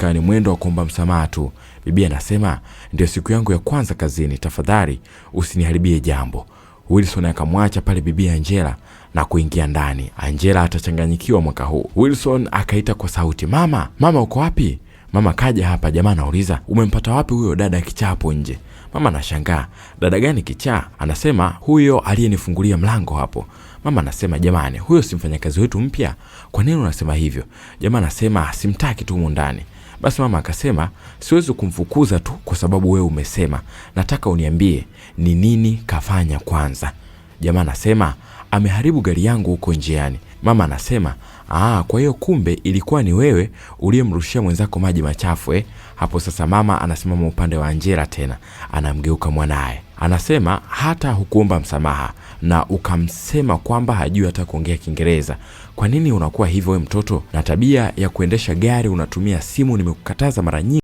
ikawa ni mwendo wa kuomba msamaha tu. Bibi anasema, ndio siku yangu ya kwanza kazini, tafadhali usiniharibie jambo. Wilson akamwacha pale bibi Angela na kuingia ndani. Angela atachanganyikiwa mwaka huu. Wilson akaita kwa sauti, mama, mama uko wapi? Mama kaja hapa. Jamaa anauliza, umempata wapi huyo dada kichaa hapo nje? Mama anashangaa, dada gani kichaa? Anasema, huyo aliyenifungulia mlango hapo. Mama anasema, jamani, huyo si mfanyakazi wetu mpya? Kwa nini unasema hivyo? Jamaa anasema, simtaki tu ndani. Basi mama akasema, siwezi kumfukuza tu kwa sababu wewe umesema. Nataka uniambie ni nini kafanya kwanza. Jamaa anasema, ameharibu gari yangu huko njiani. Mama anasema, kwa hiyo kumbe ilikuwa ni wewe uliyemrushia mwenzako maji machafu Hapo sasa mama anasimama upande wa Angela tena, anamgeuka mwanae. Anasema, hata hukuomba msamaha na ukamsema kwamba hajui hata kuongea Kiingereza. Kwa nini unakuwa hivyo wewe mtoto? Na tabia ya kuendesha gari unatumia simu nimekukataza mara nyingi.